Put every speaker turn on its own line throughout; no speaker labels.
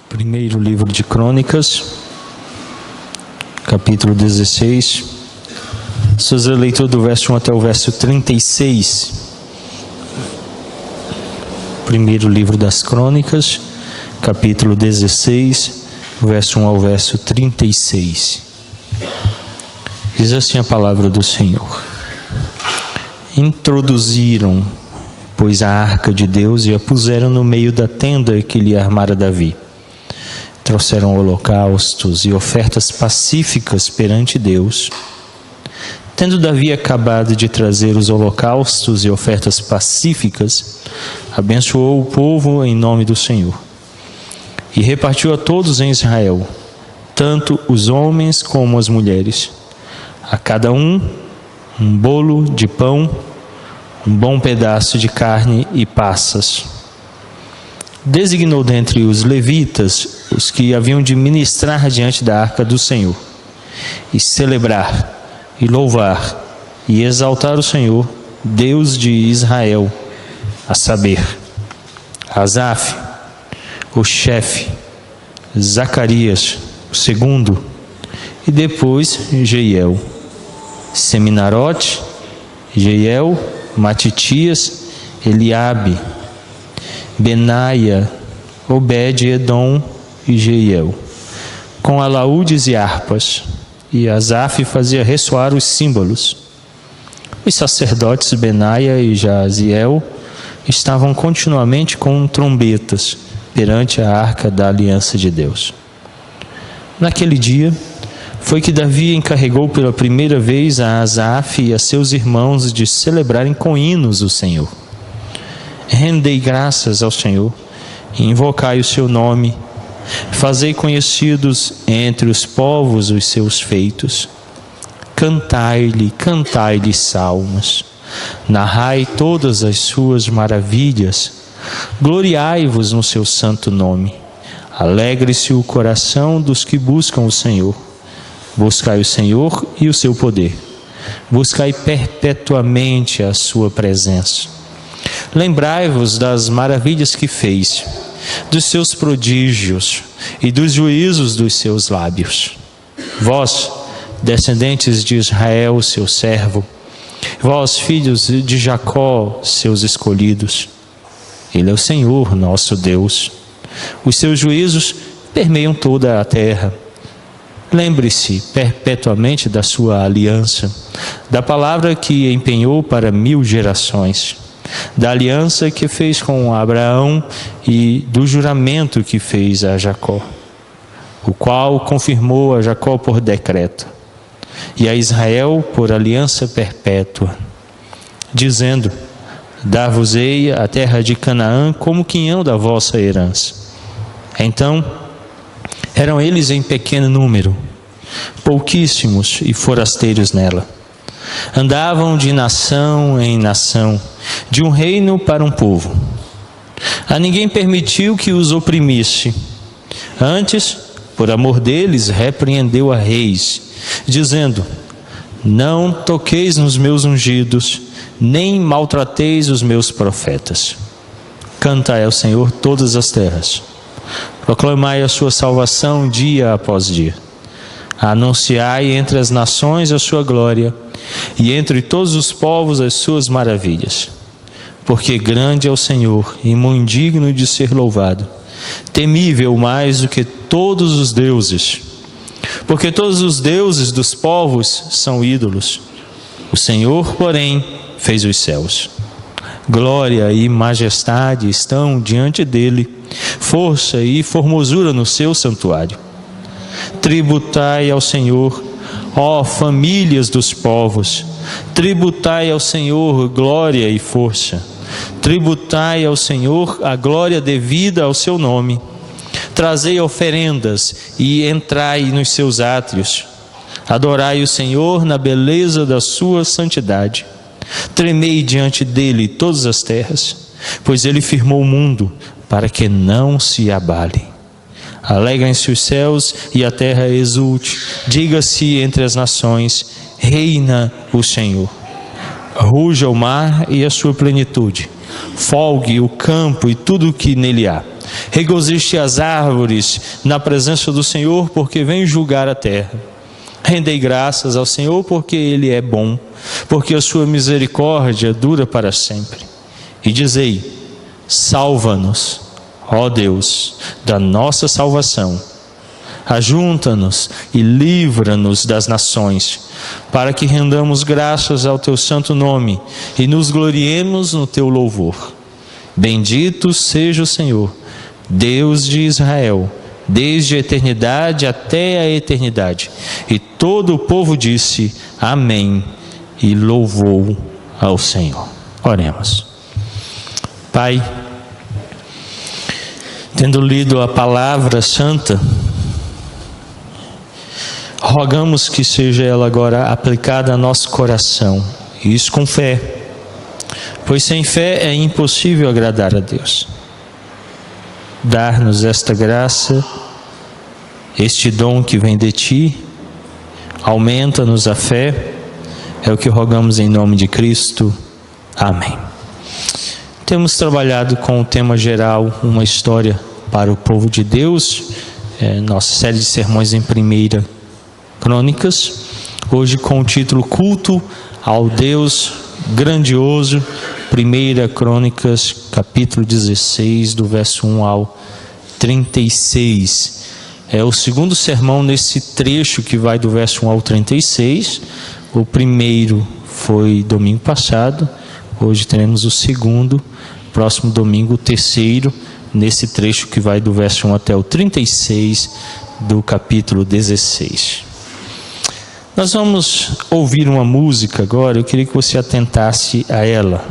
Primeiro livro de Crônicas, capítulo 16. Fazer a leitura do verso 1 até o verso 36. Primeiro livro das Crônicas, capítulo 16, verso 1 ao verso 36. Diz assim a palavra do Senhor. Introduziram, pois, a arca de Deus e a puseram no meio da tenda que lhe armara Davi. Trouxeram holocaustos e ofertas pacíficas perante Deus. Tendo Davi acabado de trazer os holocaustos e ofertas pacíficas, abençoou o povo em nome do Senhor. E repartiu a todos em Israel, tanto os homens como as mulheres, a cada um bolo de pão, um bom pedaço de carne e passas. Designou dentre os levitas os que haviam de ministrar diante da arca do Senhor, e celebrar, e louvar, e exaltar o Senhor, Deus de Israel, a saber, Asaf, o chefe, Zacarias, o segundo, e depois Jeiel, Seminarote, Jeiel, Matitias, Eliabe, Benaia, Obed-edom e Jeiel, com alaúdes e harpas, e Asaf fazia ressoar os símbolos. Os sacerdotes Benaia e Jaziel estavam continuamente com trombetas perante a arca da aliança de Deus. Naquele dia foi que Davi encarregou pela primeira vez a Asaf e a seus irmãos de celebrarem com hinos o Senhor. Rendei graças ao Senhor, e invocai o seu nome, fazei conhecidos entre os povos os seus feitos. Cantai-lhe salmos, narrai todas as suas maravilhas, gloriai-vos no seu santo nome. Alegre-se o coração dos que buscam o Senhor. Buscai o Senhor e o seu poder. Buscai perpetuamente a sua presença. Lembrai-vos das maravilhas que fez, dos seus prodígios e dos juízos dos seus lábios. Vós, descendentes de Israel, seu servo, vós, filhos de Jacó, seus escolhidos. Ele é o Senhor, nosso Deus. Os seus juízos permeiam toda a terra. Lembre-se perpetuamente da sua aliança, da palavra que empenhou para 1000 gerações, da aliança que fez com Abraão e do juramento que fez a Jacó, o qual confirmou a Jacó por decreto e a Israel por aliança perpétua, dizendo: dar-vos-ei a terra de Canaã como quinhão da vossa herança. Então eram eles em pequeno número, pouquíssimos e forasteiros nela. Andavam de nação em nação, de um reino para um povo. A ninguém permitiu que os oprimisse. Antes, por amor deles, repreendeu a reis, dizendo: não toqueis nos meus ungidos, nem maltrateis os meus profetas. Cantai ao Senhor todas as terras. Proclamai a sua salvação dia após dia. Anunciai entre as nações a sua glória, e entre todos os povos as suas maravilhas. Porque grande é o Senhor, e muito digno de ser louvado, temível mais do que todos os deuses. Porque todos os deuses dos povos são ídolos. O Senhor, porém, fez os céus. Glória e majestade estão diante dele, força e formosura no seu santuário. Tributai ao Senhor, ó famílias dos povos, tributai ao Senhor glória e força, tributai ao Senhor a glória devida ao seu nome. Trazei oferendas e entrai nos seus átrios. Adorai o Senhor na beleza da sua santidade. Tremei diante dele todas as terras, pois ele firmou o mundo para que não se abale. Alegrem-se os céus e a terra exulte. Diga-se entre as nações: reina o Senhor. Ruja o mar e a sua plenitude. Folgue o campo e tudo o que nele há. Regozije as árvores na presença do Senhor, porque vem julgar a terra. Rendei graças ao Senhor, porque Ele é bom, porque a sua misericórdia dura para sempre. E dizei: salva-nos, ó Deus, da nossa salvação. Ajunta-nos e livra-nos das nações, para que rendamos graças ao teu santo nome e nos gloriemos no teu louvor. Bendito seja o Senhor, Deus de Israel, desde a eternidade até a eternidade. E todo o povo disse: amém, e louvou ao Senhor. Oremos. Pai, tendo lido a palavra santa, rogamos que seja ela agora aplicada a nosso coração, e isso com fé, pois sem fé é impossível agradar a Deus. Dar-nos esta graça, este dom que vem de Ti, aumenta-nos a fé, é o que rogamos em nome de Cristo. Amém. Temos trabalhado com o tema geral, uma história para o povo de Deus, nossa série de sermões em 1 Crônicas, hoje com o título Culto ao Deus Grandioso, 1 Crônicas, capítulo 16, do verso 1 ao 36. É o segundo sermão nesse trecho que vai do verso 1 ao 36. O primeiro foi domingo passado, hoje teremos o segundo, próximo domingo o terceiro, nesse trecho que vai do verso 1 até o 36 do capítulo 16. Nós vamos ouvir uma música agora, eu queria que você atentasse a ela.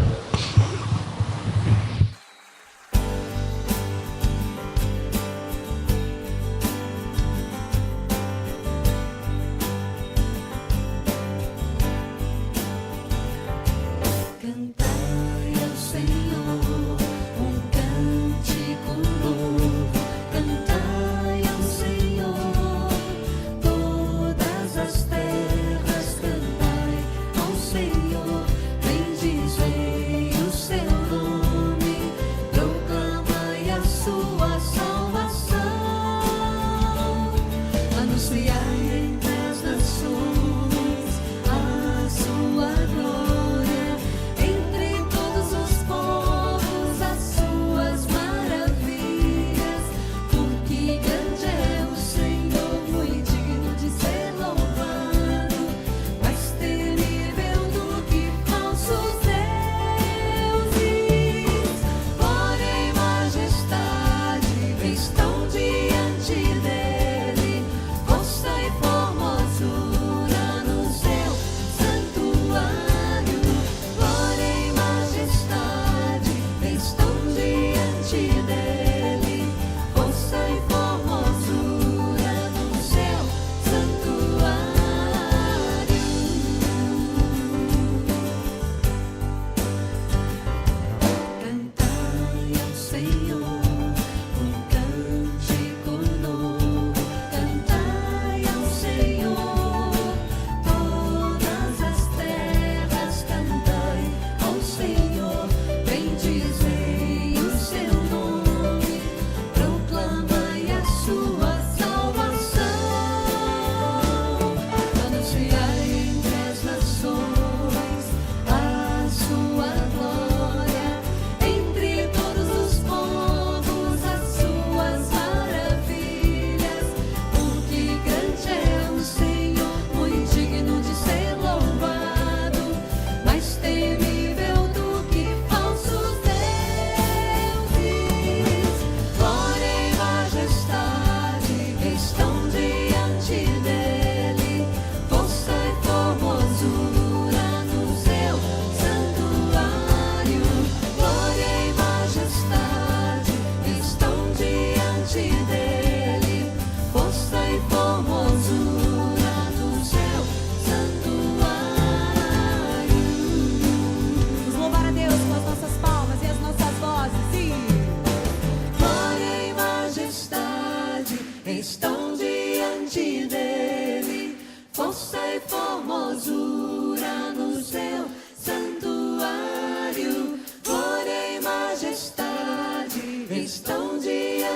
estão diante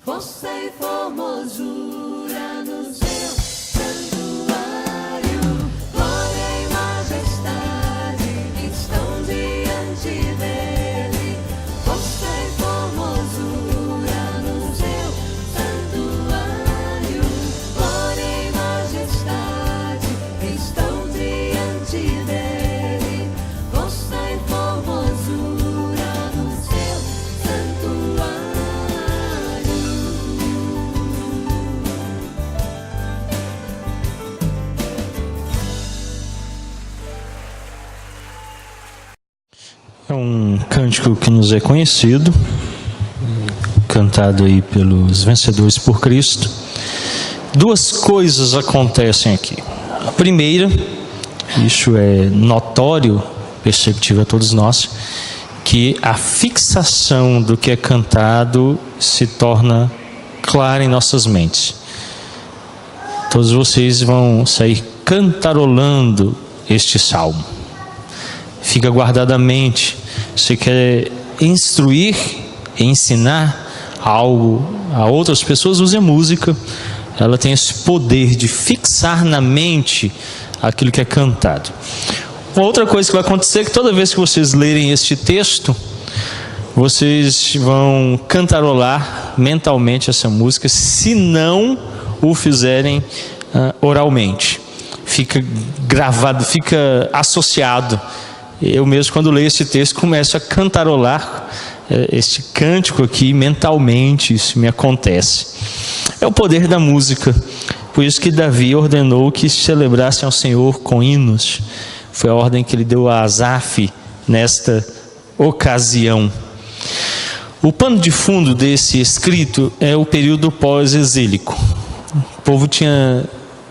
força e formosura no seu santuário, glória e majestade estão diante dele, força e formosura no seu santuário, glória e majestade estão diante dele, força e formosura no seu santuário.
É um cântico que nos é conhecido, cantado aí pelos vencedores por Cristo. Duas coisas acontecem aqui. A primeira, isso é notório, perceptível a todos nós, que a fixação do que é cantado se torna clara em nossas mentes. Todos vocês vão sair cantarolando este salmo. Fica guardado à mente. Você quer instruir, ensinar algo a outras pessoas, use a música. Ela tem esse poder de fixar na mente aquilo que é cantado. Outra coisa que vai acontecer é que toda vez que vocês lerem este texto, vocês vão cantarolar mentalmente essa música, se não o fizerem oralmente. Fica gravado, fica associado. Eu mesmo, quando leio esse texto, começo a cantarolar este cântico aqui mentalmente. Isso me acontece. É o poder da música. Por isso que Davi ordenou que celebrassem ao Senhor com hinos. Foi a ordem que ele deu a Asaf nesta ocasião. O pano de fundo desse escrito é o período pós-exílico. O povo tinha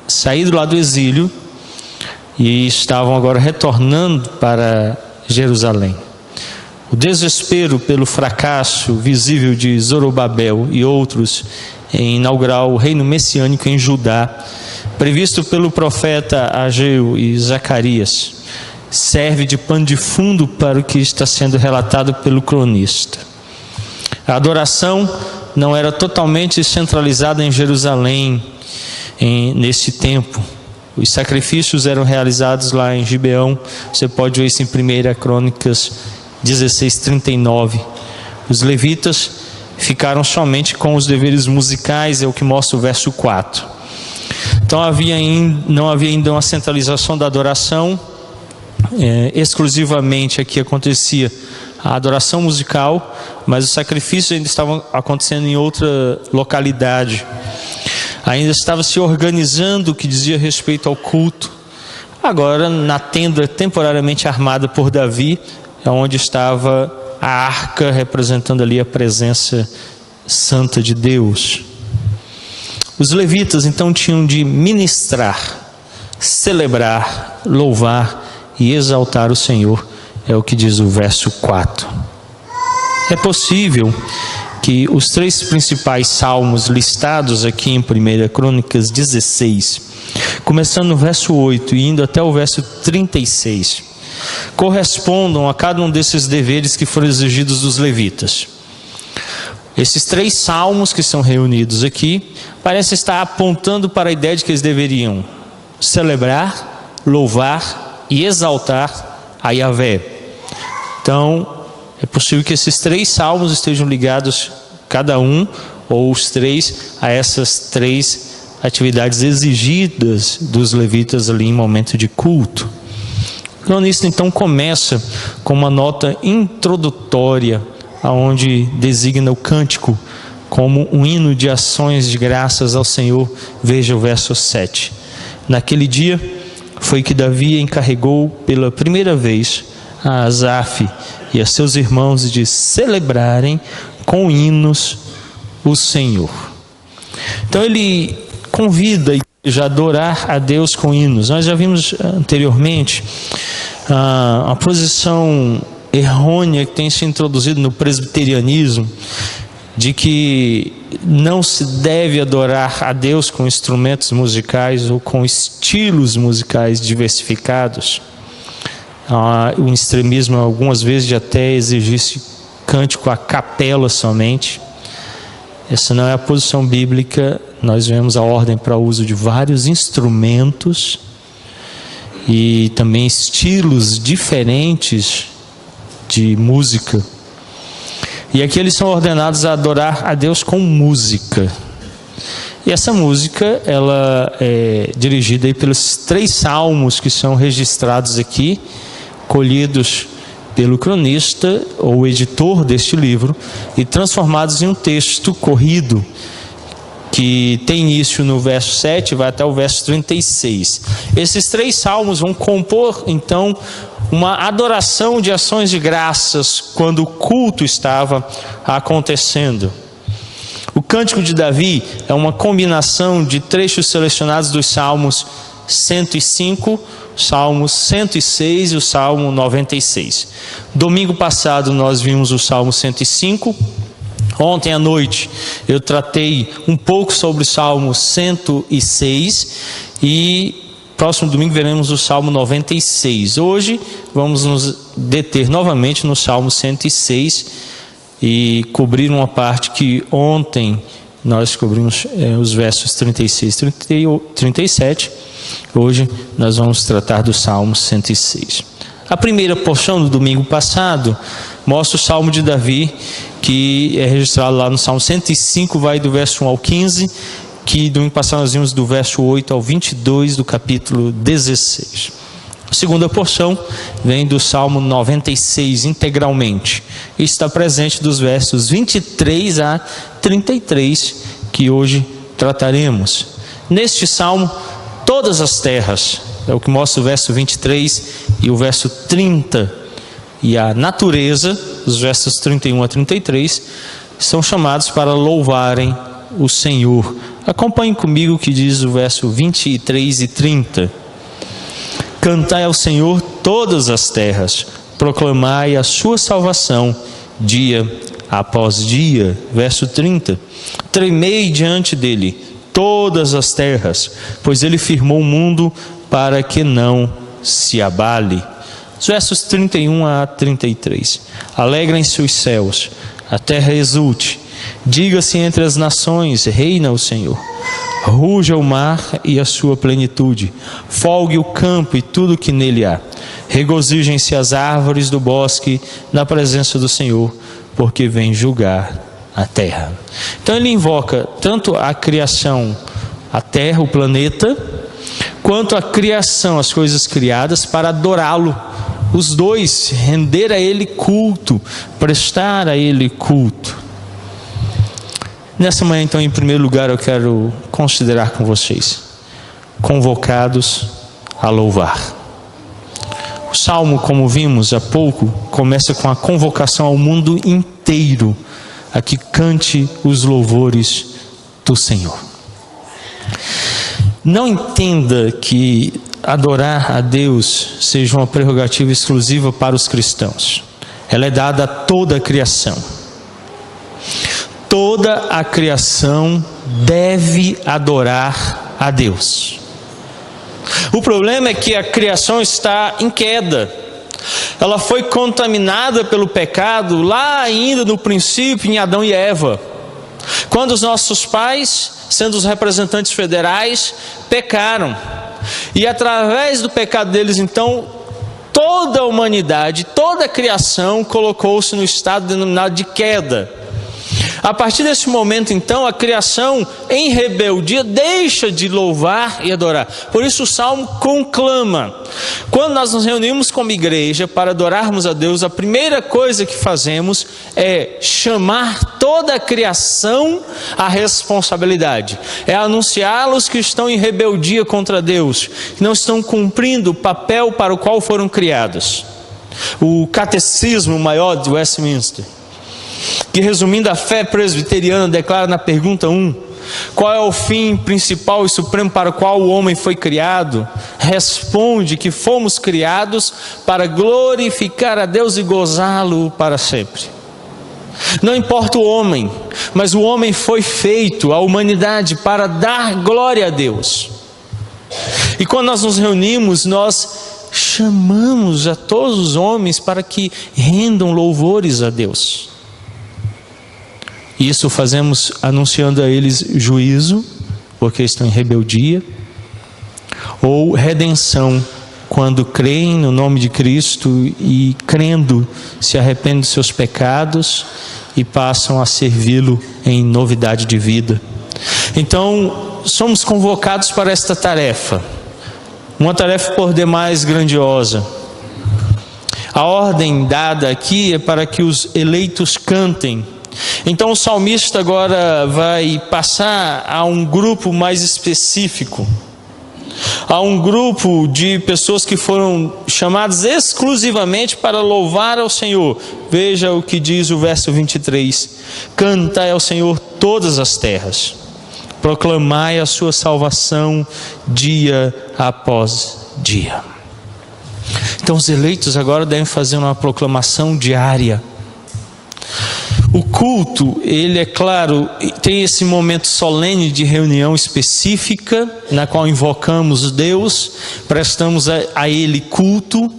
saído lá do exílio e estavam agora retornando para Jerusalém. O desespero pelo fracasso visível de Zorobabel e outros em inaugurar o reino messiânico em Judá, previsto pelo profeta Ageu e Zacarias, serve de pano de fundo para o que está sendo relatado pelo cronista. A adoração não era totalmente centralizada em Jerusalém nesse tempo. Os sacrifícios eram realizados lá em Gibeão. Você pode ver isso em 1 Crônicas 16:39. Os levitas ficaram somente com os deveres musicais, é o que mostra o verso 4. Então não havia ainda uma centralização da adoração. Exclusivamente aqui acontecia a adoração musical, mas os sacrifícios ainda estavam acontecendo em outra localidade. Ainda estava se organizando o que dizia respeito ao culto. Agora, na tenda temporariamente armada por Davi, é onde estava a arca, representando ali a presença santa de Deus. Os levitas então tinham de ministrar, celebrar, louvar e exaltar o Senhor, é o que diz o verso 4. É possível que os três principais salmos listados aqui em 1 Crônicas 16, começando no verso 8 e indo até o verso 36, correspondam a cada um desses deveres que foram exigidos dos levitas. Esses três salmos que são reunidos aqui, parecem estar apontando para a ideia de que eles deveriam celebrar, louvar e exaltar a Yahvé. Então, é possível que esses três salmos estejam ligados, cada um, ou os três, a essas três atividades exigidas dos levitas ali em momento de culto. O cronista então começa com uma nota introdutória, onde designa o cântico como um hino de ações de graças ao Senhor. Veja o verso 7. Naquele dia foi que Davi encarregou pela primeira vez a Asaf e a seus irmãos de celebrarem com hinos o Senhor. Então ele convida a igreja a adorar a Deus com hinos. Nós já vimos anteriormente a posição errônea que tem se introduzido no presbiterianismo, de que não se deve adorar a Deus com instrumentos musicais ou com estilos musicais diversificados. O extremismo algumas vezes de até exigisse cântico a capela somente. essa não é a posição bíblica. Nós vemos a ordem para o uso de vários instrumentos e também estilos diferentes de música. E aqui eles são ordenados a adorar a Deus com música. E essa música, ela é dirigida aí pelos 3 salmos que são registrados aqui, colhidos pelo cronista ou editor deste livro e transformados em um texto corrido que tem início no verso 7 e vai até o verso 36. Esses 3 salmos vão compor então uma adoração de ações de graças quando o culto estava acontecendo. O Cântico de Davi é uma combinação de trechos selecionados dos Salmos 105, Salmos 106 e o Salmo 96. Domingo passado nós vimos o Salmo 105. Ontem à noite eu tratei um pouco sobre o Salmo 106 e próximo domingo veremos o Salmo 96. Hoje vamos nos deter novamente no Salmo 106 e cobrir uma parte que ontem nós cobrimos os versos 36 e 37. Hoje nós vamos tratar do Salmo 106. A primeira porção do domingo passado mostra o Salmo de Davi, que é registrado lá no Salmo 105, vai do verso 1 ao 15, que domingo passado nós vimos do verso 8 ao 22 do capítulo 16. A segunda porção vem do Salmo 96 integralmente e está presente dos versos 23 a 33, que hoje trataremos. Neste Salmo, todas as terras, é o que mostra o verso 23 e o verso 30, e a natureza, os versos 31 a 33, são chamados para louvarem o Senhor. Acompanhe comigo o que diz o verso 23 e 30. Cantai ao Senhor todas as terras, proclamai a sua salvação dia após dia. Verso 30. Tremei diante dele todas as terras, pois ele firmou o mundo para que não se abale. Os versos 31 a 33. Alegrem-se os céus, a terra exulte, diga-se entre as nações, reina o Senhor. Ruja o mar e a sua plenitude, folgue o campo e tudo que nele há. Regozijem-se as árvores do bosque na presença do Senhor, porque vem julgar a terra. Então ele invoca tanto a criação, a terra, o planeta, quanto a criação, as coisas criadas, para adorá-lo. Os dois, render a ele culto, prestar a ele culto. Nessa manhã, então, em primeiro lugar, eu quero considerar com vocês, convocados a louvar. O Salmo, como vimos há pouco, começa com a convocação ao mundo inteiro, a que cante os louvores do Senhor. Não entenda que adorar a Deus seja uma prerrogativa exclusiva para os cristãos. Ela é dada a toda a criação. Toda a criação deve adorar a Deus. O problema é que a criação está em queda. Ela foi contaminada pelo pecado lá ainda no princípio, em Adão e Eva. Quando os nossos pais, sendo os representantes federais, pecaram. E através do pecado deles, então, toda a humanidade, toda a criação colocou-se no estado denominado de queda. A partir desse momento, então, a criação em rebeldia deixa de louvar e adorar. Por isso o Salmo conclama. Quando nós nos reunimos como igreja para adorarmos a Deus, a primeira coisa que fazemos é chamar toda a criação à responsabilidade. É anunciá-los que estão em rebeldia contra Deus, que não estão cumprindo o papel para o qual foram criados. O Catecismo Maior de Westminster, que resumindo a fé presbiteriana, declara na pergunta 1, qual é o fim principal e supremo para o qual o homem foi criado? Responde que fomos criados para glorificar a Deus e gozá-lo para sempre. Não importa o homem, mas o homem foi feito, a humanidade, para dar glória a Deus. E quando nós nos reunimos, nós chamamos a todos os homens para que rendam louvores a Deus. Isso fazemos anunciando a eles juízo, porque estão em rebeldia, ou redenção, quando creem no nome de Cristo e, crendo, se arrependem dos seus pecados e passam a servi-lo em novidade de vida. Então, somos convocados para esta tarefa, uma tarefa por demais grandiosa. A ordem dada aqui é para que os eleitos cantem. Então o salmista agora vai passar a um grupo mais específico, a um grupo de pessoas que foram chamadas exclusivamente para louvar ao Senhor. Veja o que diz o verso 23: cantai ao Senhor todas as terras, proclamai a sua salvação dia após dia. Então os eleitos agora devem fazer uma proclamação diária. O culto, ele é claro, tem esse momento solene de reunião específica, na qual invocamos Deus, prestamos a Ele culto,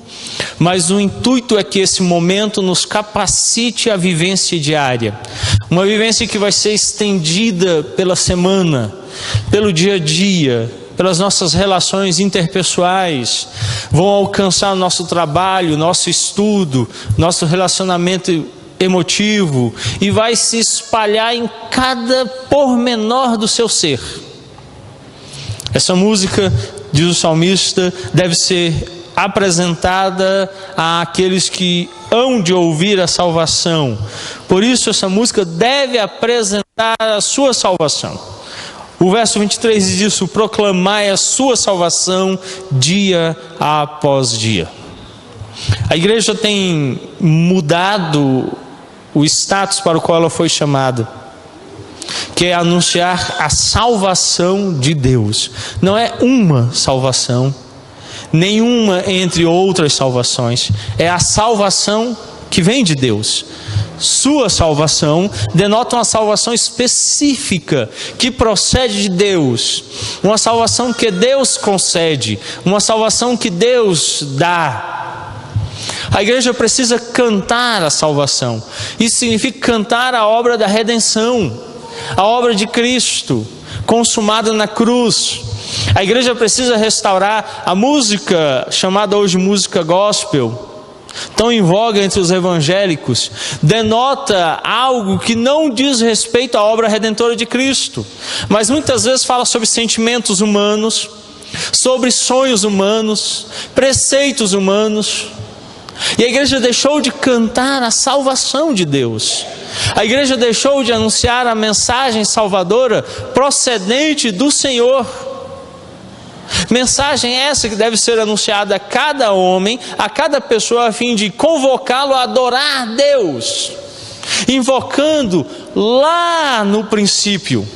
mas o intuito é que esse momento nos capacite à vivência diária, uma vivência que vai ser estendida pela semana, pelo dia a dia, pelas nossas relações interpessoais, vão alcançar o nosso trabalho, nosso estudo, nosso relacionamento emotivo, e vai se espalhar em cada pormenor do seu ser. Essa música, diz o salmista, deve ser apresentada àqueles que hão de ouvir a salvação. Por isso essa música deve apresentar a sua salvação. O verso 23 diz isso: proclamai a sua salvação dia após dia. A igreja tem mudado o status para o qual ela foi chamada, que é anunciar a salvação de Deus. Não é uma salvação, nenhuma entre outras salvações, é a salvação que vem de Deus. Sua salvação denota uma salvação específica, que procede de Deus, uma salvação que Deus concede, uma salvação que Deus dá. A igreja precisa cantar a salvação. Isso significa cantar a obra da redenção, a obra de Cristo, consumada na cruz. A igreja precisa restaurar a música, chamada hoje música gospel, tão em voga entre os evangélicos, denota algo que não diz respeito à obra redentora de Cristo, mas muitas vezes fala sobre sentimentos humanos, sobre sonhos humanos, preceitos humanos. E a igreja deixou de cantar a salvação de Deus. A igreja deixou de anunciar a mensagem salvadora procedente do Senhor. Mensagem essa que deve ser anunciada a cada homem, a cada pessoa, a fim de convocá-lo a adorar Deus, invocando lá no princípio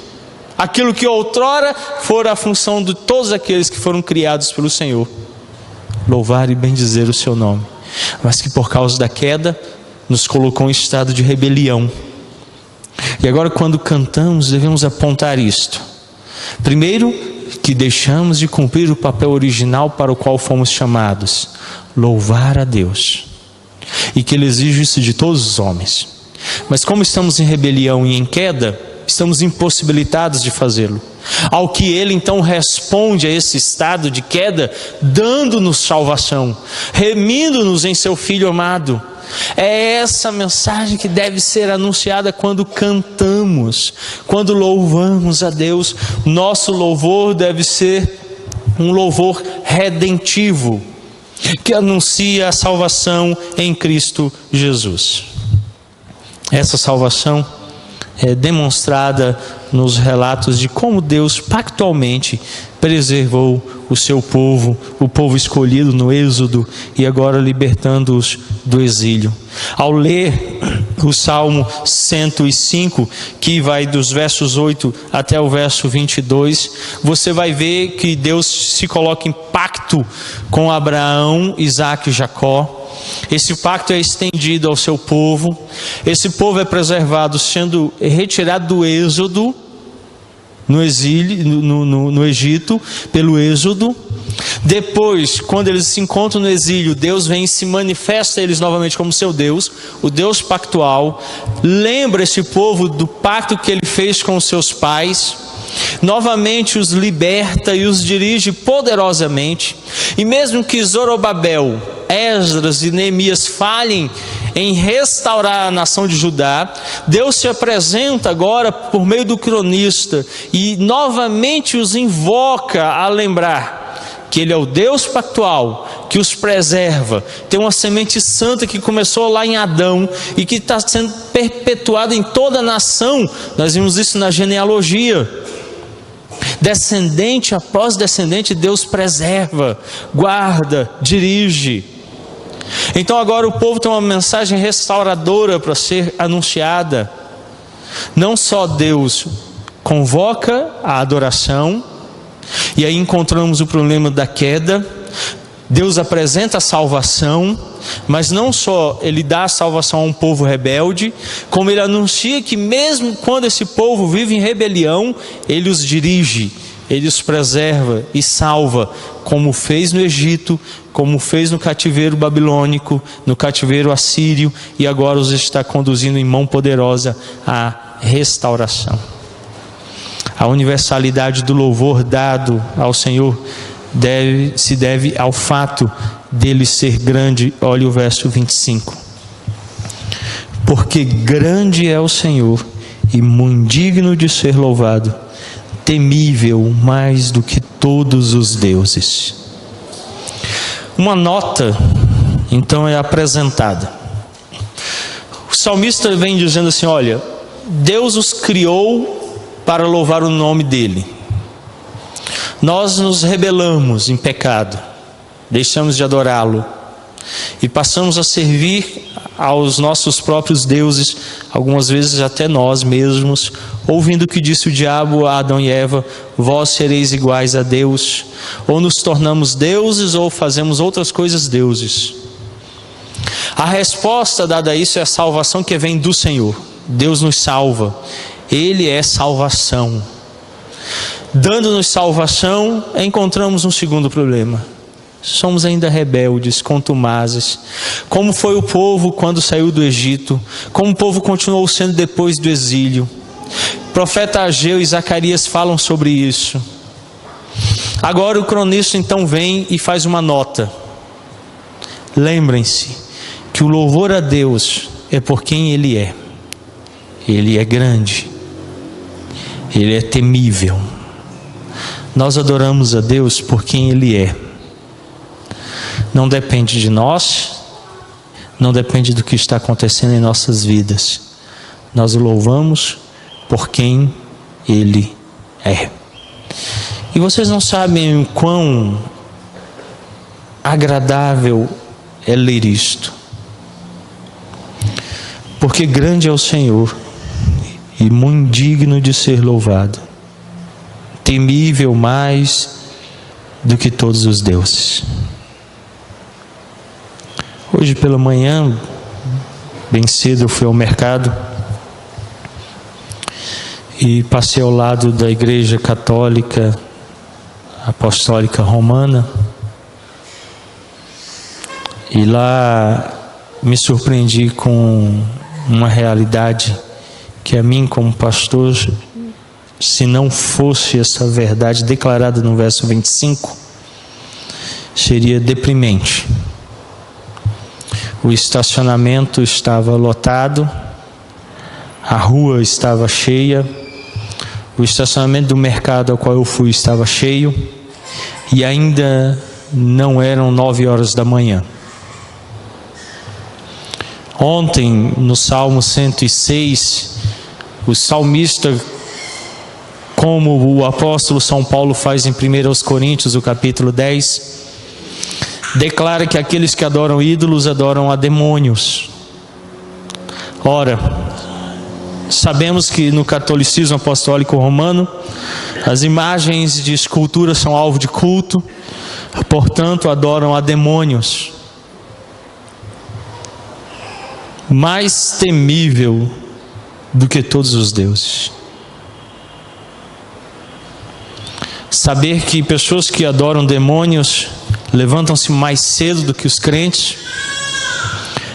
aquilo que outrora fora a função de todos aqueles que foram criados pelo Senhor: louvar e bendizer o seu nome, mas que por causa da queda nos colocou em estado de rebelião. E agora, quando cantamos, devemos apontar isto: primeiro, que deixamos de cumprir o papel original para o qual fomos chamados, louvar a Deus, e que Ele exige isso de todos os homens. Mas como estamos em rebelião e em queda, estamos impossibilitados de fazê-lo. Ao que Ele então responde a esse estado de queda, dando-nos salvação, remindo-nos em seu Filho amado. É essa mensagem que deve ser anunciada quando cantamos, quando louvamos a Deus. Nosso louvor deve ser um louvor redentivo, que anuncia a salvação em Cristo Jesus. Essa salvação é demonstrada nos relatos de como Deus pactualmente preservou o seu povo, o povo escolhido no Êxodo, e agora libertando-os do exílio. Ao ler o Salmo 105, que vai dos versos 8 até o verso 22, você vai ver que Deus se coloca em pacto com Abraão, Isaque e Jacó. Esse pacto é estendido ao seu povo. Esse povo é preservado sendo retirado do Êxodo, no exílio, no Egito, pelo Êxodo, Depois, quando eles se encontram no exílio, Deus vem e se manifesta a eles novamente como seu Deus, o Deus pactual. Lembra esse povo do pacto que ele fez com os seus pais. Novamente os liberta e os dirige poderosamente. E mesmo que Zorobabel, Esdras e Neemias falhem em restaurar a nação de Judá, Deus se apresenta agora por meio do cronista e novamente os invoca a lembrar que Ele é o Deus pactual, que os preserva. Tem uma semente santa que começou lá em Adão e que está sendo perpetuada em toda a nação. Nós vimos isso na genealogia. Descendente após descendente, Deus preserva, guarda, dirige. Então agora o povo tem uma mensagem restauradora para ser anunciada. Não só Deus convoca a adoração, e aí encontramos o problema da queda. Deus apresenta a salvação, mas não só Ele dá a salvação a um povo rebelde, como Ele anuncia que mesmo quando esse povo vive em rebelião, Ele os dirige, Ele os preserva e salva, como fez no Egito, como fez no cativeiro babilônico, no cativeiro assírio, e agora os está conduzindo em mão poderosa à restauração. A universalidade do louvor dado ao Senhor se deve ao fato dele ser grande. Olha o verso 25. Porque grande é o Senhor e muito digno de ser louvado, temível mais do que todos os deuses. Uma nota então é apresentada. O salmista vem dizendo assim: olha, Deus os criou para louvar o nome dele. Nós nos rebelamos em pecado, deixamos de adorá-lo e passamos a servir aos nossos próprios deuses, algumas vezes até nós mesmos, ouvindo o que disse o diabo a Adão e Eva: vós sereis iguais a Deus. Ou nos tornamos deuses ou fazemos outras coisas deuses. A resposta dada a isso é a salvação que vem do Senhor. Deus nos salva, Ele é salvação. Dando-nos salvação, encontramos um segundo problema: somos ainda rebeldes, contumazes, como foi o povo quando saiu do Egito, como o povo continuou sendo depois do exílio. Profeta Ageu e Zacarias falam sobre isso. Agora o cronista então vem e faz uma nota. Lembrem-se que o louvor a Deus é por quem Ele é. Ele é grande, Ele é temível. Nós adoramos a Deus por quem Ele é. Não depende de nós, não depende do que está acontecendo em nossas vidas. Nós o louvamos por quem Ele é. E vocês não sabem o quão agradável é ler isto. Porque grande é o Senhor e muito digno de ser louvado, temível mais do que todos os deuses. Hoje pela manhã, bem cedo, eu fui ao mercado e passei ao lado da Igreja Católica Apostólica Romana, e lá me surpreendi com uma realidade que a mim como pastor, se não fosse essa verdade declarada no verso 25, seria deprimente. O estacionamento estava lotado, a rua estava cheia, o estacionamento do mercado ao qual eu fui estava cheio, e ainda não eram 9 horas da manhã. Ontem, no Salmo 106, o salmista, como o apóstolo São Paulo faz em 1 Coríntios, o capítulo 10, declara que aqueles que adoram ídolos adoram a demônios. Ora, sabemos que no catolicismo apostólico romano, as imagens de escultura são alvo de culto, portanto adoram a demônios. Mais temível do que todos os deuses. Saber que pessoas que adoram demônios levantam-se mais cedo do que os crentes,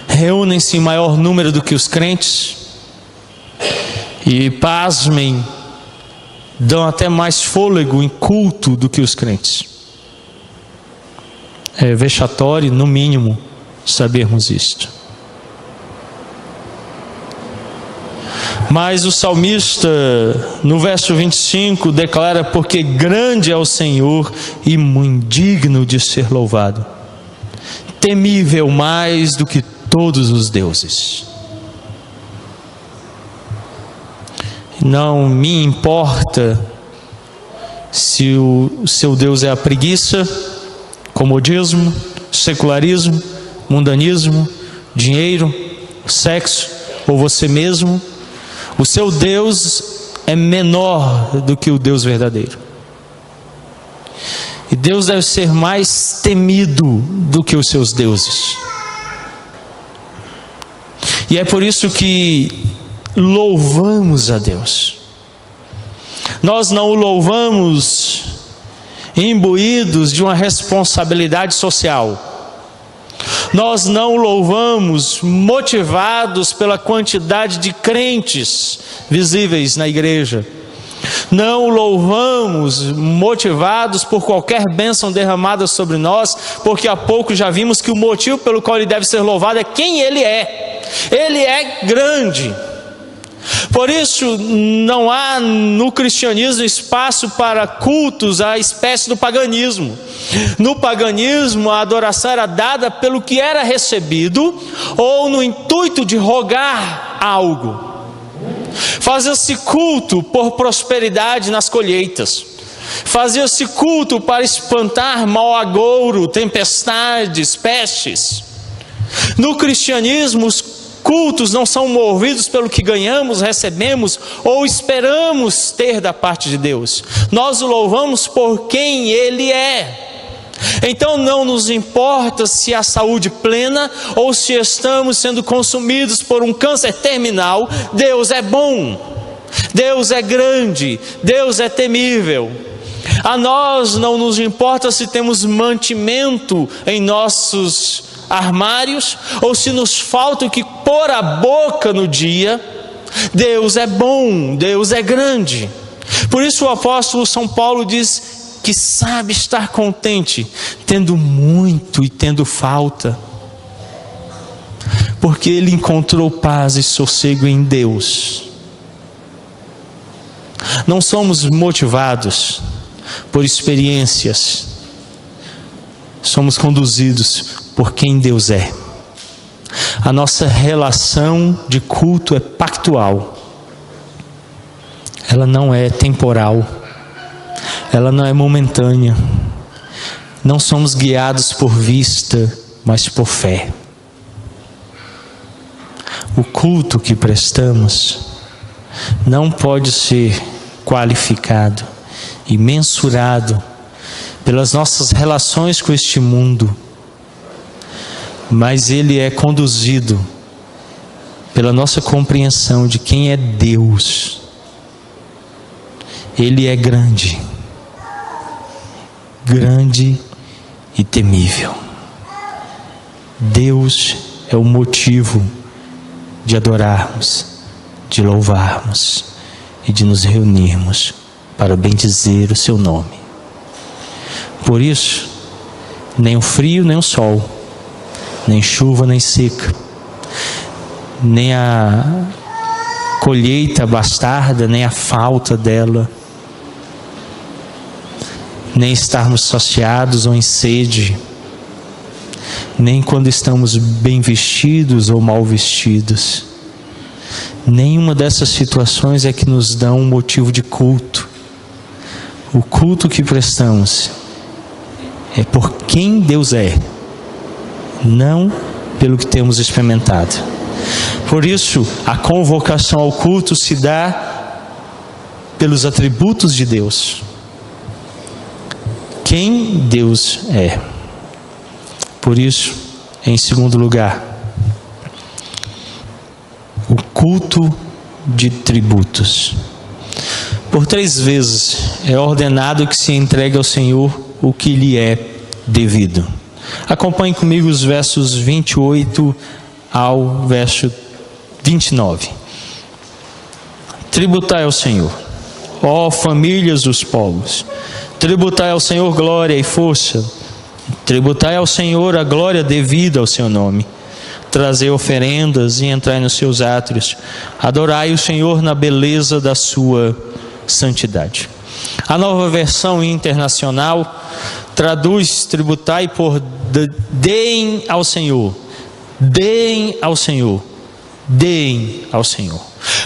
reúnem-se em maior número do que os crentes e, pasmem, dão até mais fôlego em culto do que os crentes. É vexatório, no mínimo, sabermos isto. Mas o salmista, no verso 25, declara: porque grande é o Senhor e muito digno de ser louvado, temível mais do que todos os deuses. Não me importa se o seu Deus é a preguiça, comodismo, secularismo, mundanismo, dinheiro, sexo ou você mesmo. O seu Deus é menor do que o Deus verdadeiro. E Deus deve ser mais temido do que os seus deuses. E é por isso que louvamos a Deus. Nós não o louvamos imbuídos de uma responsabilidade social. Nós não louvamos motivados pela quantidade de crentes visíveis na igreja. Não louvamos motivados por qualquer bênção derramada sobre nós, porque há pouco já vimos que o motivo pelo qual ele deve ser louvado é quem ele é. Ele é grande. Por isso, não há no cristianismo espaço para cultos à espécie do paganismo. No paganismo, a adoração era dada pelo que era recebido ou no intuito de rogar algo. Fazia-se culto por prosperidade nas colheitas. Fazia-se culto para espantar mau agouro, tempestades, pestes. No cristianismo, os cultos não são movidos pelo que ganhamos, recebemos ou esperamos ter da parte de Deus. Nós o louvamos por quem Ele é. Então não nos importa se há saúde plena ou se estamos sendo consumidos por um câncer terminal. Deus é bom, Deus é grande, Deus é temível. A nós não nos importa se temos mantimento em nossos armários ou se nos falta o que pôr a boca no dia. Deus é bom, Deus é grande. Por isso o apóstolo São Paulo diz que sabe estar contente, tendo muito e tendo falta, porque ele encontrou paz e sossego em Deus. Não somos motivados por experiências, somos conduzidos por quem Deus é. A nossa relação de culto é pactual, ela não é temporal, ela não é momentânea. Não somos guiados por vista, mas por fé. O culto que prestamos não pode ser qualificado e mensurado pelas nossas relações com este mundo, mas ele é conduzido pela nossa compreensão de quem é Deus. Ele é grande, grande e temível. Deus é o motivo de adorarmos, de louvarmos e de nos reunirmos para bendizer o seu nome. Por isso, nem o frio nem o sol, nem chuva nem seca, nem a colheita bastarda, nem a falta dela, nem estarmos saciados ou em sede, nem quando estamos bem vestidos ou mal vestidos. Nenhuma dessas situações é que nos dão um motivo de culto. O culto que prestamos é por quem Deus é, não pelo que temos experimentado. Por isso, a convocação ao culto se dá pelos atributos de Deus. Quem Deus é. Por isso, em segundo lugar, o culto de tributos. Por 3 vezes é ordenado que se entregue ao Senhor o que lhe é devido. Acompanhe comigo os versos 28 ao verso 29. Tributai ao Senhor, ó famílias dos povos, tributai ao Senhor glória e força, tributai ao Senhor a glória devida ao seu nome. Trazei oferendas e entrai nos seus átrios, adorai o Senhor na beleza da sua santidade. A Nova Versão Internacional traduz tributai por deem ao Senhor, deem ao Senhor, deem ao Senhor.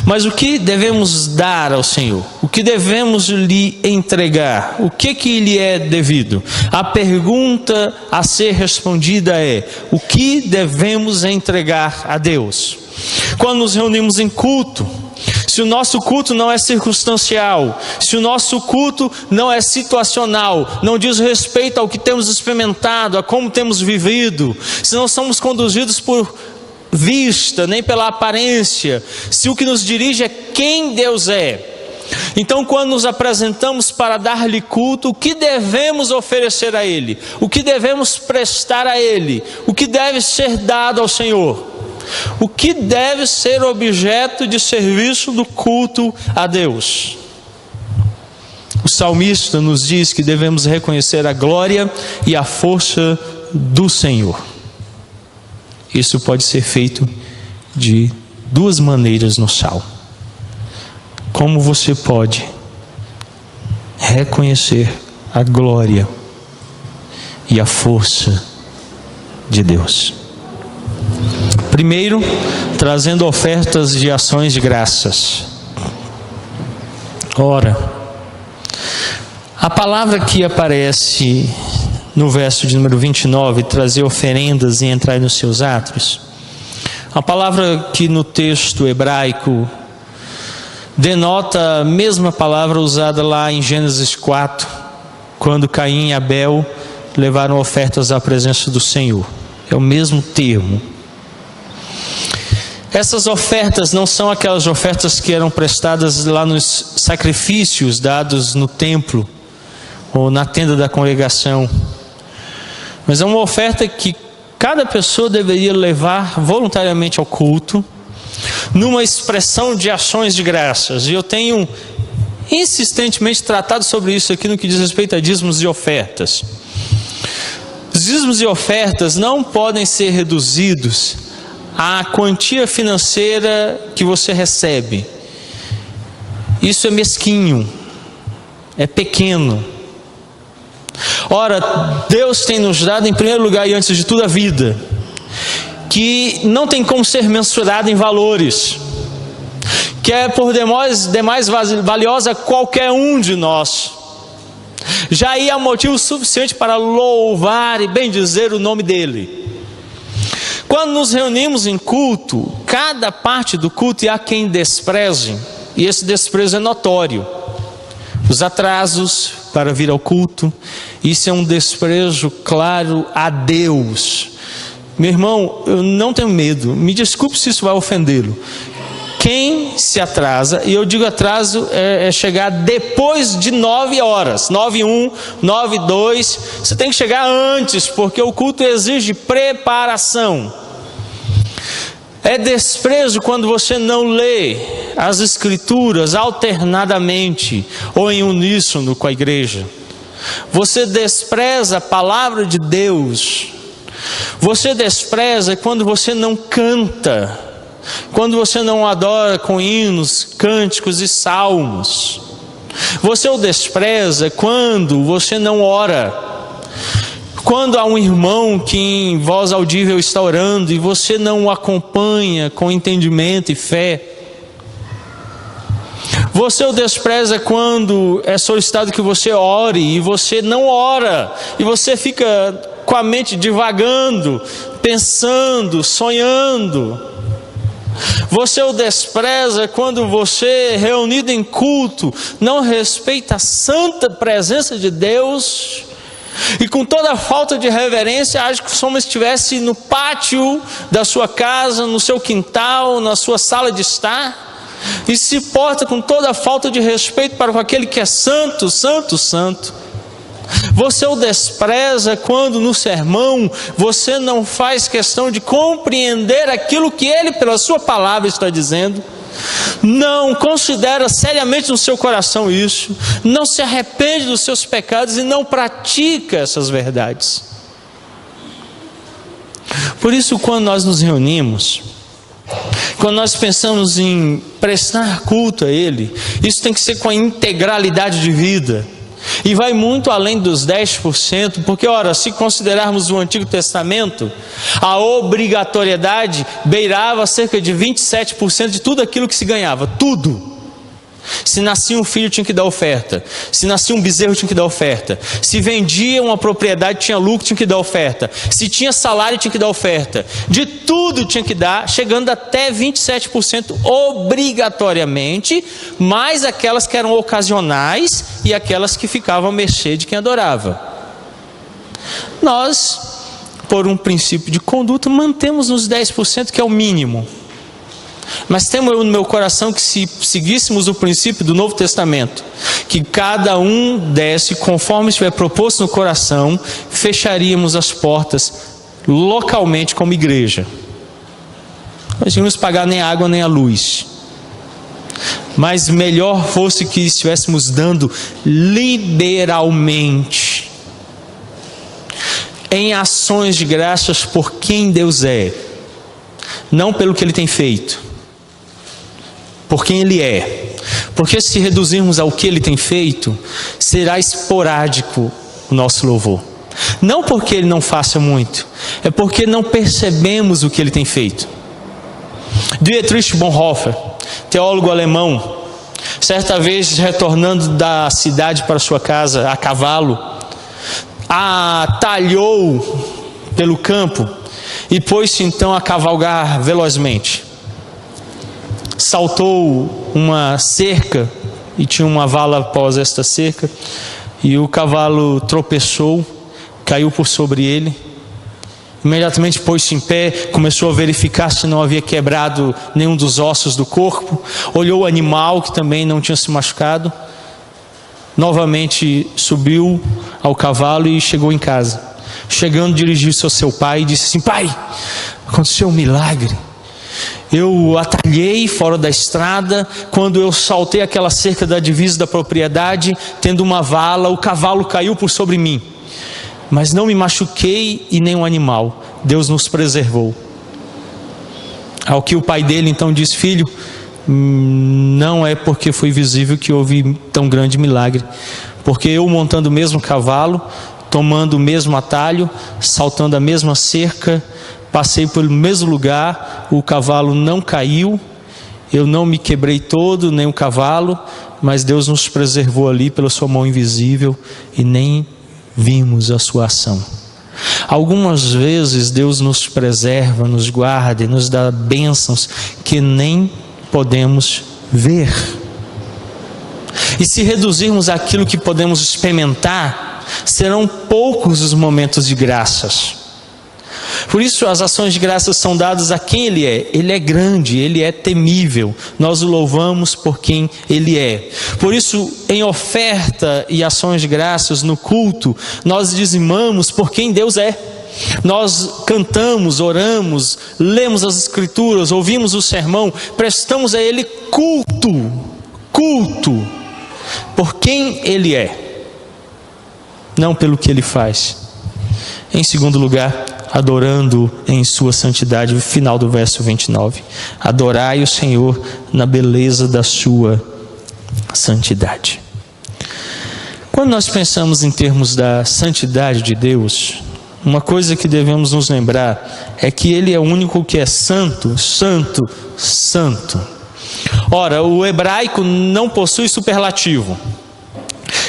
Mas o que devemos dar ao Senhor? O que devemos lhe entregar? O que lhe é devido? A pergunta a ser respondida é: o que devemos entregar a Deus? Quando nos reunimos em culto, se o nosso culto não é circunstancial, se o nosso culto não é situacional, não diz respeito ao que temos experimentado, a como temos vivido, se não somos conduzidos por vista, nem pela aparência, se o que nos dirige é quem Deus é, então quando nos apresentamos para dar-lhe culto, o que devemos oferecer a Ele? O que devemos prestar a Ele? O que deve ser dado ao Senhor? O que deve ser objeto de serviço do culto a Deus? O salmista nos diz que devemos reconhecer a glória e a força do Senhor. Isso pode ser feito de 2 maneiras no salmo. Como você pode reconhecer a glória e a força de Deus? Primeiro, trazendo ofertas de ações de graças. Ora, a palavra que aparece no verso de número 29, trazer oferendas e entrar nos seus átrios, a palavra que no texto hebraico denota a mesma palavra usada lá em Gênesis 4, quando Caim e Abel levaram ofertas à presença do Senhor. É o mesmo termo. Essas ofertas não são aquelas ofertas que eram prestadas lá nos sacrifícios dados no templo ou na tenda da congregação, mas é uma oferta que cada pessoa deveria levar voluntariamente ao culto, numa expressão de ações de graças. E eu tenho insistentemente tratado sobre isso aqui no que diz respeito a dízimos e ofertas. Os dízimos e ofertas não podem ser reduzidos à quantia financeira que você recebe. Isso é mesquinho, é pequeno. Ora, Deus tem nos dado em primeiro lugar e antes de tudo a vida, que não tem como ser mensurada em valores, que é por demais valiosa a qualquer um de nós. Já aí há motivo suficiente para louvar e bendizer o nome dele. Quando nos reunimos em culto, cada parte do culto há quem despreze, e esse desprezo é notório. Os atrasos para vir ao culto, isso é um desprezo claro a Deus. Meu irmão, eu não tenho medo, me desculpe se isso vai ofendê-lo. Quem se atrasa, e eu digo atraso é chegar depois de 9 horas, 9h01, 9h02, você tem que chegar antes, porque o culto exige preparação. É desprezo quando você não lê as escrituras alternadamente ou em uníssono com a igreja. Você despreza a palavra de Deus. Você despreza quando você não canta, quando você não adora com hinos, cânticos e salmos. Você o despreza quando você não ora. Quando há um irmão que em voz audível está orando e você não o acompanha com entendimento e fé. Você o despreza quando é solicitado que você ore e você não ora. E você fica com a mente divagando, pensando, sonhando. Você o despreza quando você, reunido em culto, não respeita a santa presença de Deus e com toda a falta de reverência age como se estivesse no pátio da sua casa, no seu quintal, na sua sala de estar. e se porta com toda a falta de respeito para com aquele que é santo, santo, santo. Você o despreza quando no sermão você não faz questão de compreender aquilo que ele pela sua palavra está dizendo. Não considera seriamente no seu coração isso, não se arrepende dos seus pecados e não pratica essas verdades. Por isso, quando nós nos reunimos, quando nós pensamos em prestar culto a Ele, isso tem que ser com a integralidade de vida. E vai muito além dos 10%, porque ora, se considerarmos o Antigo Testamento, a obrigatoriedade beirava cerca de 27% de tudo aquilo que se ganhava, tudo. Se nascia um filho tinha que dar oferta, se nascia um bezerro tinha que dar oferta, se vendia uma propriedade tinha lucro, tinha que dar oferta, se tinha salário tinha que dar oferta, de tudo tinha que dar, chegando até 27% obrigatoriamente, mais aquelas que eram ocasionais e aquelas que ficavam à mercê de quem adorava. Nós, por um princípio de conduta, mantemos nos 10%, que é o mínimo. Mas temo eu no meu coração que se seguíssemos o princípio do Novo Testamento, que cada um desse conforme estiver proposto no coração, fecharíamos as portas localmente como igreja. Nós não íamos pagar nem a água nem a luz. Mas melhor fosse que estivéssemos dando liberalmente, em ações de graças por quem Deus é, não pelo que Ele tem feito, por quem Ele é. Porque se reduzirmos ao que Ele tem feito, será esporádico o nosso louvor. Não porque Ele não faça muito, é porque não percebemos o que Ele tem feito. Dietrich Bonhoeffer, teólogo alemão, certa vez retornando da cidade para sua casa a cavalo, atalhou pelo campo e pôs-se então a cavalgar velozmente. Saltou uma cerca e tinha uma vala após esta cerca, e o cavalo tropeçou, caiu por sobre ele. Imediatamente pôs-se em pé, começou a verificar se não havia quebrado nenhum dos ossos do corpo, olhou o animal que também não tinha se machucado, novamente subiu ao cavalo e chegou em casa. Chegando, dirigiu-se ao seu pai e disse assim: pai, aconteceu um milagre. Eu atalhei fora da estrada, quando eu saltei aquela cerca da divisa da propriedade, tendo uma vala, o cavalo caiu por sobre mim, mas não me machuquei e nem um animal. Deus nos preservou. Ao que o pai dele então disse: filho, não é porque foi visível que houve tão grande milagre, porque eu montando o mesmo cavalo, tomando o mesmo atalho, saltando a mesma cerca, passei pelo mesmo lugar, o cavalo não caiu, eu não me quebrei todo, nem o cavalo, mas Deus nos preservou ali pela sua mão invisível e nem vimos a sua ação. Algumas vezes Deus nos preserva, nos guarda e nos dá bênçãos que nem podemos ver. E se reduzirmos aquilo que podemos experimentar, serão poucos os momentos de graças. Por isso as ações de graças são dadas a quem Ele é. Ele é grande, Ele é temível. Nós o louvamos por quem Ele é. Por isso, em oferta e ações de graças no culto, nós dizimamos por quem Deus é. Nós cantamos, oramos, lemos as Escrituras, ouvimos o sermão, prestamos a Ele culto por quem Ele é, não pelo que Ele faz. Em segundo lugar, adorando em sua santidade, final do verso 29. Adorai o Senhor na beleza da sua santidade. Quando nós pensamos em termos da santidade de Deus, uma coisa que devemos nos lembrar é que Ele é o único que é santo, santo, santo. Ora, o hebraico não possui superlativo.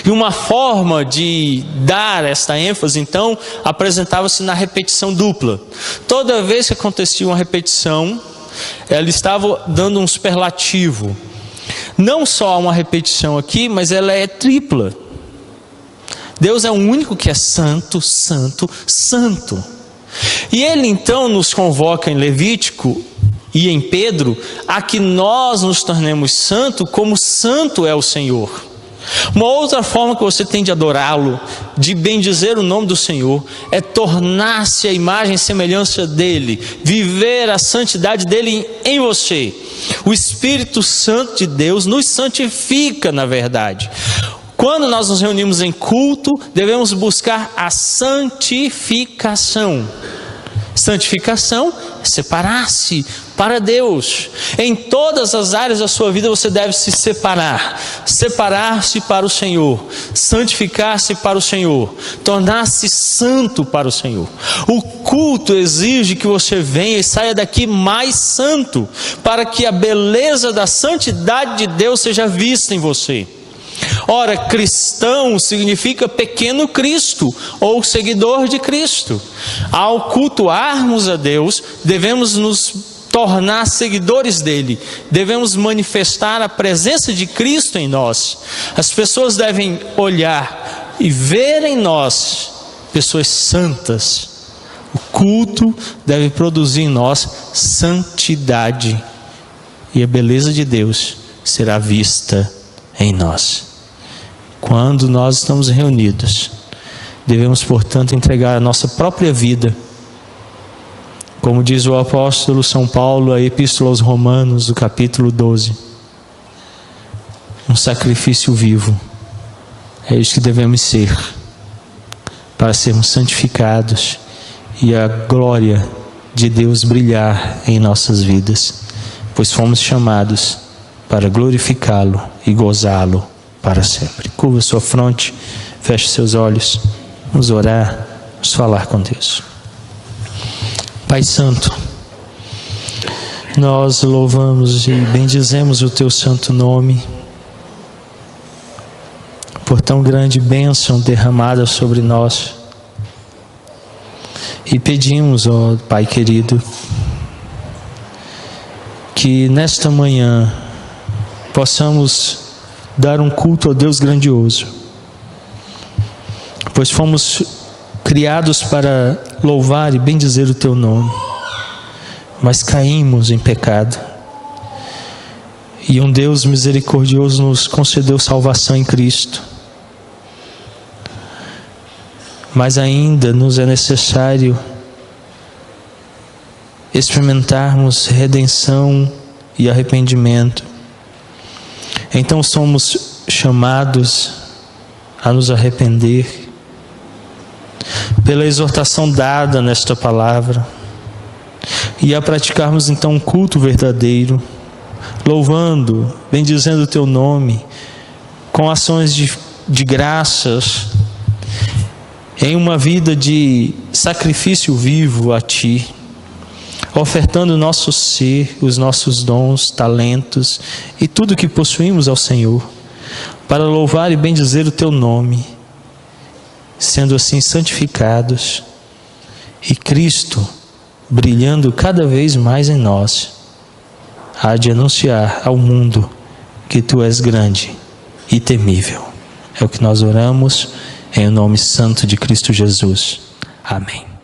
E uma forma de dar esta ênfase, então, apresentava-se na repetição dupla. Toda vez que acontecia uma repetição, ela estava dando um superlativo. Não só uma repetição aqui, mas ela é tripla. Deus é o único que é santo, santo, santo. E Ele então nos convoca em Levítico e em Pedro, a que nós nos tornemos santos como santo é o Senhor. Uma outra forma que você tem de adorá-lo, de bendizer o nome do Senhor, é tornar-se a imagem e semelhança dele, viver a santidade dele em você. O Espírito Santo de Deus nos santifica, na verdade. Quando nós nos reunimos em culto, devemos buscar a santificação. Santificação é separar-se para Deus. Em todas as áreas da sua vida você deve se separar. Separar-se para o Senhor. Santificar-se para o Senhor. Tornar-se santo para o Senhor. O culto exige que você venha e saia daqui mais santo, para que a beleza da santidade de Deus seja vista em você. Ora, cristão significa pequeno Cristo, ou seguidor de Cristo. Ao cultuarmos a Deus, devemos nos tornar seguidores dele, devemos manifestar a presença de Cristo em nós. As pessoas devem olhar e ver em nós pessoas santas. O culto deve produzir em nós santidade, e a beleza de Deus será vista em nós. Quando nós estamos reunidos, devemos, portanto, entregar a nossa própria vida, como diz o apóstolo São Paulo, a Epístola aos Romanos, do capítulo 12, um sacrifício vivo. É isso que devemos ser, para sermos santificados e a glória de Deus brilhar em nossas vidas, pois fomos chamados para glorificá-lo e gozá-lo para sempre. Curva sua fronte, feche seus olhos, vamos orar, vamos falar com Deus. Pai Santo, nós louvamos e bendizemos o Teu santo nome, por tão grande bênção derramada sobre nós, e pedimos, ó Pai querido, que nesta manhã possamos dar um culto ao Deus grandioso, pois fomos criados para louvar e bendizer o Teu nome, mas caímos em pecado, e um Deus misericordioso nos concedeu salvação em Cristo, mas ainda nos é necessário experimentarmos redenção e arrependimento. Então somos chamados a nos arrepender, pela exortação dada nesta palavra, e a praticarmos então um culto verdadeiro, louvando, bendizendo o Teu nome, com ações de graças, em uma vida de sacrifício vivo a Ti, ofertando o nosso ser, os nossos dons, talentos e tudo que possuímos ao Senhor, para louvar e bendizer o Teu nome, sendo assim santificados, e Cristo brilhando cada vez mais em nós, há de anunciar ao mundo que Tu és grande e temível. É o que nós oramos em nome santo de Cristo Jesus. Amém.